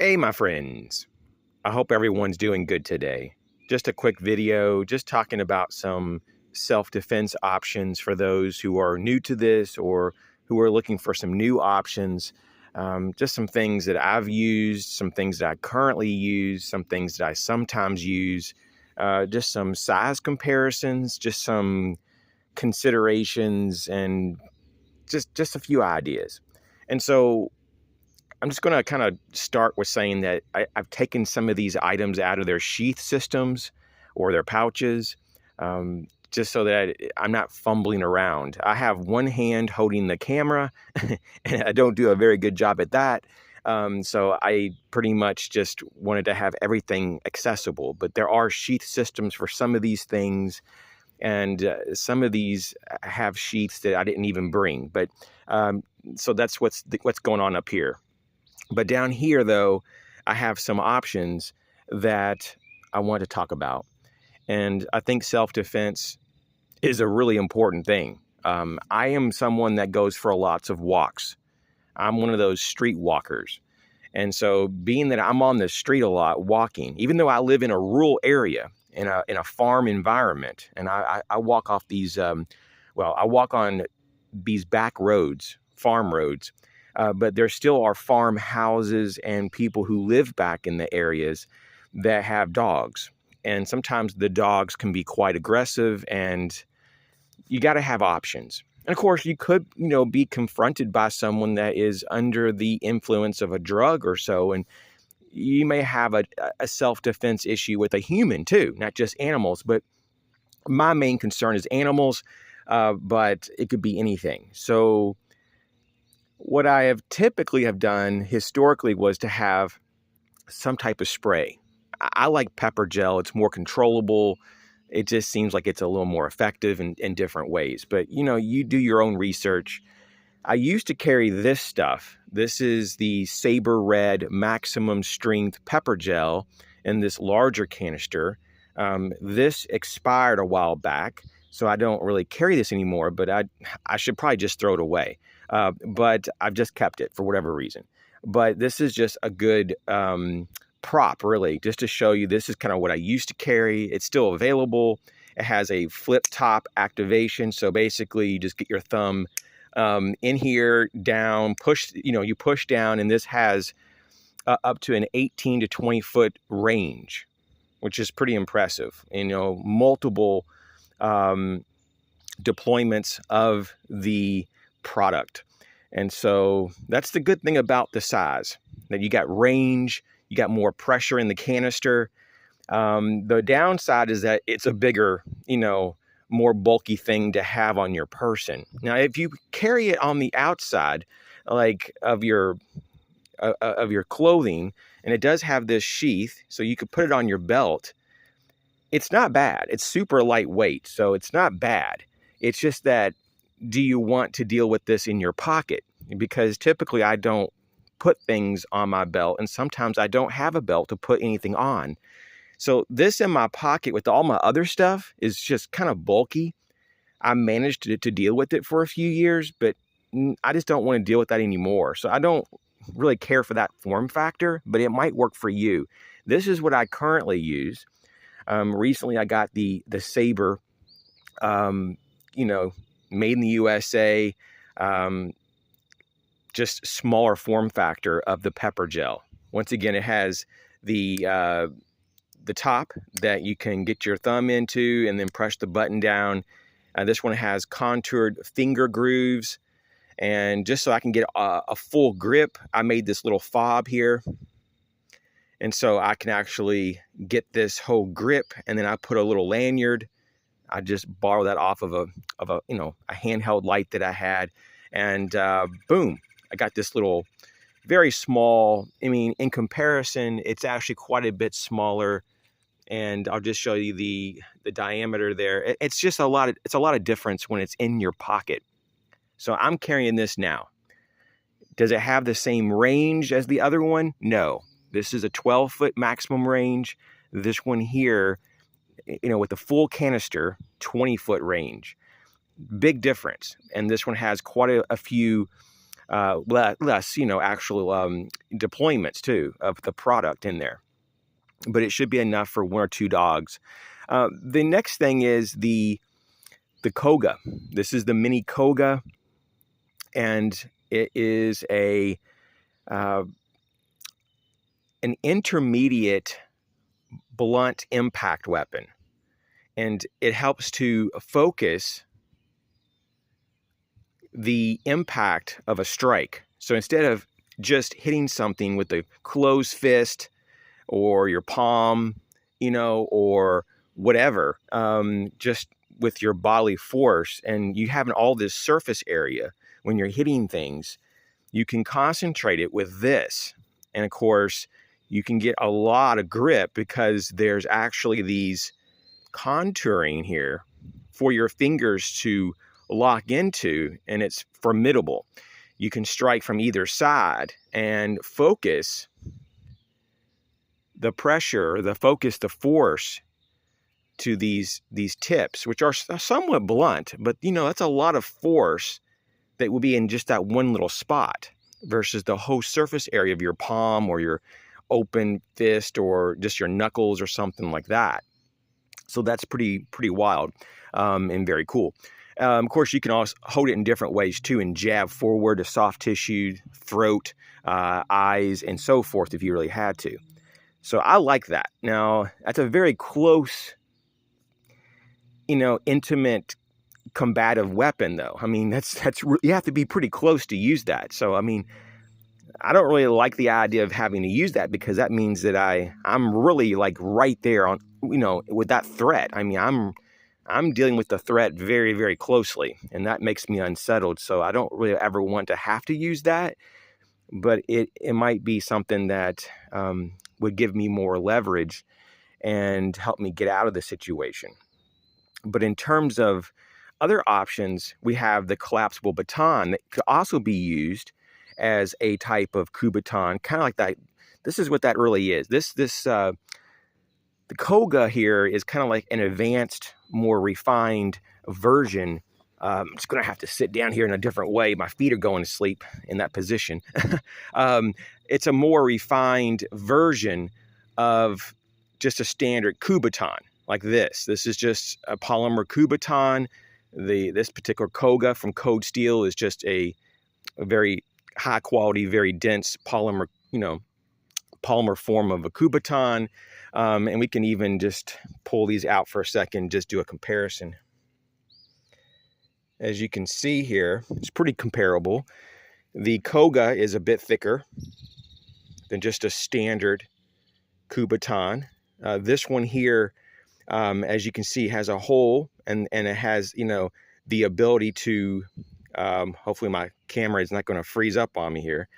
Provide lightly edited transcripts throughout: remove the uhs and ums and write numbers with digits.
Hey, my friends. I hope everyone's doing good today. Just a quick video, just talking about some self-defense options for those who are new to this or who are looking for some new options. Just some things that I've used, some things that I currently use, some things that I sometimes use, just some size comparisons, just some considerations, and just a few ideas. And so I'm just going to kind of start with saying that I've taken some of these items out of their sheath systems or their pouches, just so that I'm not fumbling around. I have one hand holding the camera, and I don't do a very good job at that. So I pretty much just wanted to have everything accessible. But there are sheath systems for some of these things, and some of these have sheaths that I didn't even bring. But so that's what's going on up here. But down here, though, I have some options that I want to talk about. And I think self-defense is a really important thing. I am someone that goes for lots of walks. I'm one of those street walkers. And so being that I'm on the street a lot walking, even though I live in a rural area, in a farm environment, and I walk off these, I walk on these back roads, farm roads, but there still are farmhouses and people who live back in the areas that have dogs. And sometimes the dogs can be quite aggressive, and you got to have options. And of course, you could, be confronted by someone that is under the influence of a drug or so, and you may have a self-defense issue with a human too, not just animals. But my main concern is animals, but it could be anything. So what I have typically have done historically was to have some type of spray. I like pepper gel. It's more controllable. It just seems like it's a little more effective in different ways. But, you do your own research. I used to carry this stuff. This is the Saber Red Maximum Strength Pepper Gel in this larger canister. This expired a while back, so I don't really carry this anymore, but I should probably just throw it away. But I've just kept it for whatever reason. But this is just a good prop, really, just to show you this is kind of what I used to carry. It's still available. It has a flip top activation. So basically you just get your thumb in here, down, push, you push down, and this has up to an 18 to 20 foot range, which is pretty impressive. Multiple deployments of the product. And so that's the good thing about the size, that you got range, you got more pressure in the canister. The downside is that it's a bigger, more bulky thing to have on your person. Now, if you carry it on the outside, like of your clothing, and it does have this sheath, so you could put it on your belt, it's not bad. It's super lightweight, so it's not bad. It's just that, do you want to deal with this in your pocket? Because typically I don't put things on my belt, and sometimes I don't have a belt to put anything on. So this in my pocket with all my other stuff is just kind of bulky. I managed to deal with it for a few years, but I just don't want to deal with that anymore. So I don't really care for that form factor, but it might work for you. This is what I currently use. Recently I got the Saber, made in the USA, just smaller form factor of the pepper gel. Once again, it has the top that you can get your thumb into and then press the button down. This one has contoured finger grooves. And just so I can get a full grip, I made this little fob here. And so I can actually get this whole grip, and then I put a little lanyard. I just borrowed that off of a handheld light that I had, and boom, I got this little, very small. I mean, in comparison, it's actually quite a bit smaller. And I'll just show you the diameter there. It's just a lot of difference when it's in your pocket. So I'm carrying this now. Does it have the same range as the other one? No. This is a 12-foot maximum range. This one here, with the full canister, 20-foot range. Big difference. And this one has quite a few less, actual deployments too of the product in there. But it should be enough for 1 or 2 dogs. The next thing is the Koga. This is the Mini Koga, and it is an intermediate blunt impact weapon, and it helps to focus the impact of a strike. So instead of just hitting something with a closed fist or your palm, or whatever, just with your bodily force, and you having all this surface area when you're hitting things, you can concentrate it with this. And of course, you can get a lot of grip because there's actually these contouring here for your fingers to lock into, and it's formidable. You can strike from either side and focus the pressure, the focus, the force to these tips, which are somewhat blunt, but that's a lot of force that will be in just that one little spot versus the whole surface area of your palm or your open fist or just your knuckles or something like that. So that's pretty wild and very cool. Of course, you can also hold it in different ways too, and jab forward to soft tissue, throat, eyes, and so forth if you really had to. So I like that. Now, that's a very close, intimate, combative weapon, though. I mean, that's you have to be pretty close to use that. So, I mean, I don't really like the idea of having to use that because that means that I'm really like right there on, with that threat. I mean, I'm dealing with the threat very, very closely, and that makes me unsettled. So I don't really ever want to have to use that, but it might be something that would give me more leverage and help me get out of the situation. But in terms of other options, we have the collapsible baton that could also be used as a type of coup baton, kind of like that. This is what that really is. The Koga here is kind of like an advanced, more refined version. I'm just going to have to sit down here in a different way. My feet are going to sleep in that position. It's a more refined version of just a standard coup baton like this. This is just a polymer coup baton. This particular Koga from Code Steel is just a very high quality, very dense polymer, polymer form of a coup baton. And we can even just pull these out for a second, just do a comparison. As you can see here, it's pretty comparable. The Koga is a bit thicker than just a standard coup baton. This one here, as you can see, has a hole, and it has, the ability to, hopefully my camera is not going to freeze up on me here.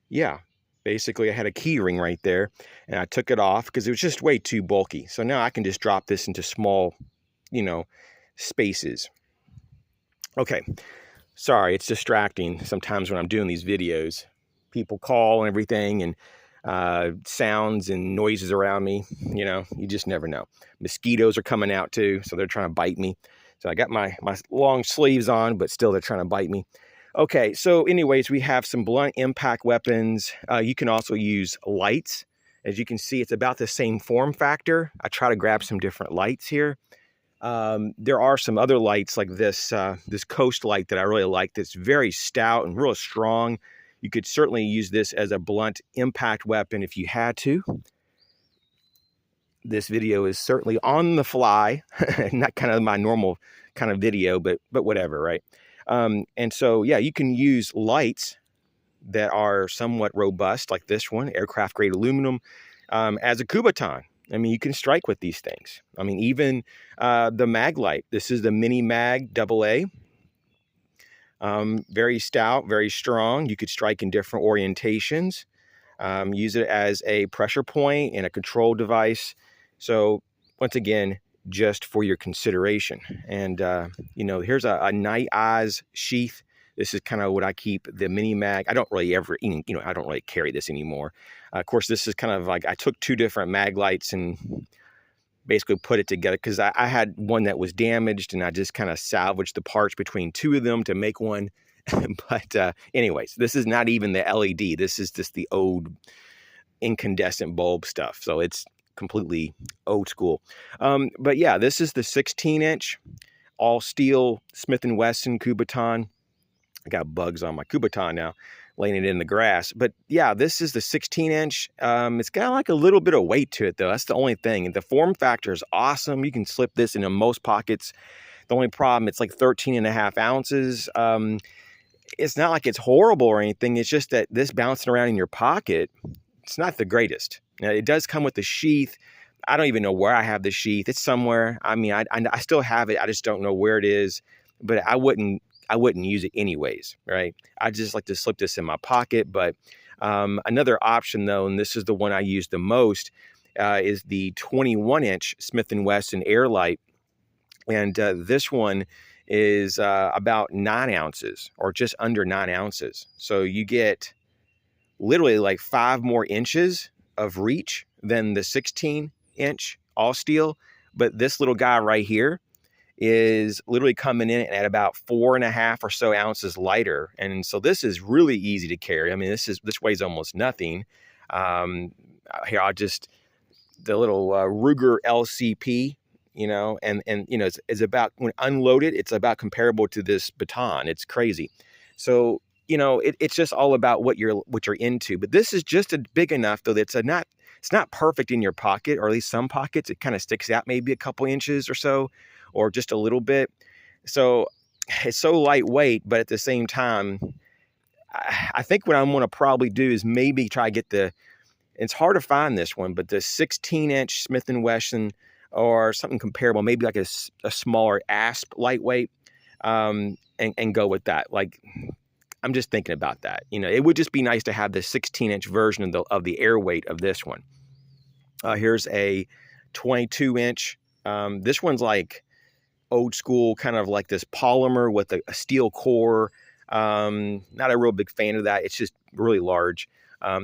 Yeah, basically I had a key ring right there, and I took it off because it was just way too bulky. So now I can just drop this into small, spaces. Okay, sorry, it's distracting sometimes when I'm doing these videos. People call and everything, and sounds and noises around me, you just never know. Mosquitoes are coming out too, so they're trying to bite me. So I got my long sleeves on, but still they're trying to bite me. Okay, so anyways, we have some blunt impact weapons. You can also use lights. As you can see, it's about the same form factor. I try to grab some different lights here. There are some other lights like this Coast light that I really like, that's very stout and real strong. You could certainly use this as a blunt impact weapon if you had to. This video is certainly on the fly, not kind of my normal kind of video, but whatever, right? And so, yeah, you can use lights that are somewhat robust, like this one, aircraft grade aluminum, as a coup baton. I mean, you can strike with these things. I mean, even the mag light. This is the Mini Mag AA. Very stout, very strong. You could strike in different orientations. Use it as a pressure point and a control device. So once again, just for your consideration. And, here's a Night Eyes sheath. This is kind of what I keep the Mini Mag. I don't really ever, I don't really carry this anymore. Of course, this is kind of like, I took two different mag lights and basically put it together because I had one that was damaged and I just kind of salvaged the parts between two of them to make one. But anyways, this is not even the LED. This is just the old incandescent bulb stuff. So it's completely old school. But yeah, this is the 16-inch all steel Smith & Wesson Kubotan. I got bugs on my Kubotan now, laying it in the grass. But yeah, this is the 16-inch. It's got like a little bit of weight to it, though. That's the only thing. And the form factor is awesome. You can slip this into most pockets. The only problem, it's like 13.5 ounces. It's not like it's horrible or anything. It's just that this bouncing around in your pocket, it's not the greatest. Now, it does come with the sheath. I don't even know where I have the sheath. It's somewhere. I mean, I still have it. I just don't know where it is. But I wouldn't use it anyways, right? I just like to slip this in my pocket. But another option, though, and this is the one I use the most, is the 21-inch Smith & Wesson Airlight. And this one is about 9 ounces or just under 9 ounces. So you get literally like 5 more inches of reach than the 16-inch all steel. But this little guy right here is literally coming in at about 4.5 or so ounces lighter. And so this is really easy to carry. I mean, this weighs almost nothing. Here, the little Ruger LCP, and it's about, when unloaded, it's about comparable to this baton. It's crazy. So, it's just all about what you're into. But this is just big enough, though, that it's not perfect in your pocket, or at least some pockets. It kind of sticks out maybe a couple inches or so, or just a little bit. So it's so lightweight, but at the same time, I think what I'm going to probably do is maybe try to get it's hard to find this one, but the 16-inch Smith & Wesson or something comparable, maybe like a smaller Asp lightweight, and go with that. Like, I'm just thinking about that. It would just be nice to have the 16-inch version of the air weight of this one. Here's a 22-inch. This one's like old school, kind of like this polymer with a steel core. Not a real big fan of that. It's just really large.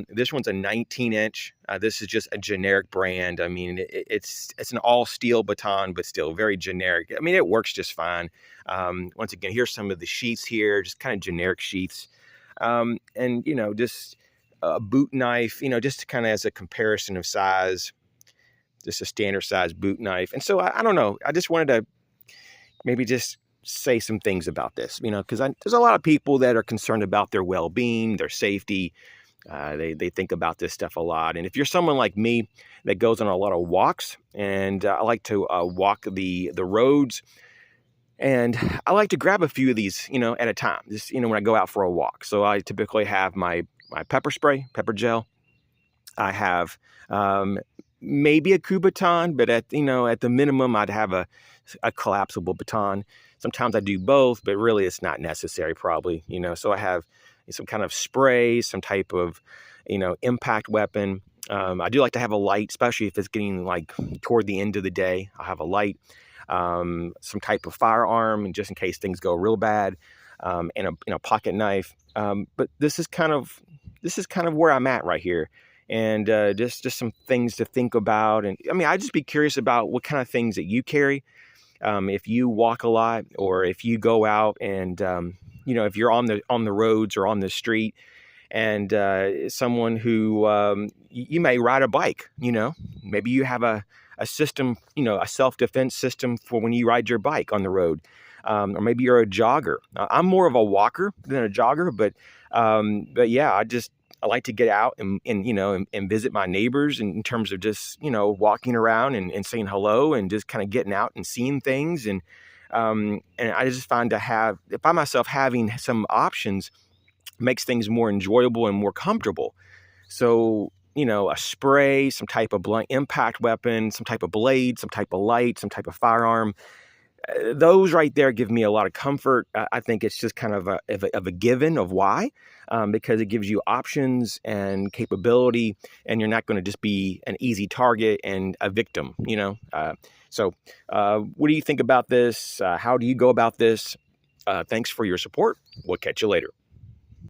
This one's a 19-inch. This is just a generic brand. I mean, it's an all steel baton, but still very generic. I mean, it works just fine. Once again, here's some of the sheaths here, just kind of generic sheaths. And, just a boot knife, just kind of as a comparison of size, just a standard size boot knife. And so I don't know. I just wanted to maybe just say some things about this, because there's a lot of people that are concerned about their well-being, their safety. They think about this stuff a lot. And if you're someone like me that goes on a lot of walks, and I like to walk the roads, and I like to grab a few of these, at a time, just, when I go out for a walk. So I typically have my pepper spray, pepper gel. I have maybe a Kubotan, but at the minimum, I'd have a collapsible baton. Sometimes I do both, but really it's not necessary probably, so I have some kind of spray, some type of, impact weapon. I do like to have a light, especially if it's getting like toward the end of the day. I'll have a light, some type of firearm, just in case things go real bad, and a pocket knife. But this is kind of where I'm at right here. And just some things to think about. And I mean, I'd just be curious about what kind of things that you carry. If you walk a lot, or if you go out and, if you're on the roads or on the street, and someone who you may ride a bike, maybe you have a system, a self-defense system for when you ride your bike on the road, or maybe you're a jogger. I'm more of a walker than a jogger, but yeah, I like to get out and visit my neighbors in terms of just, walking around and saying hello and just kind of getting out and seeing things. And I just find myself having some options makes things more enjoyable and more comfortable. So, a spray, some type of blunt impact weapon, some type of blade, some type of light, some type of firearm, those right there give me a lot of comfort. I think it's just kind of a given of why, because it gives you options and capability, and you're not going to just be an easy target and a victim, So what do you think about this? How do you go about this? Thanks for your support. We'll catch you later.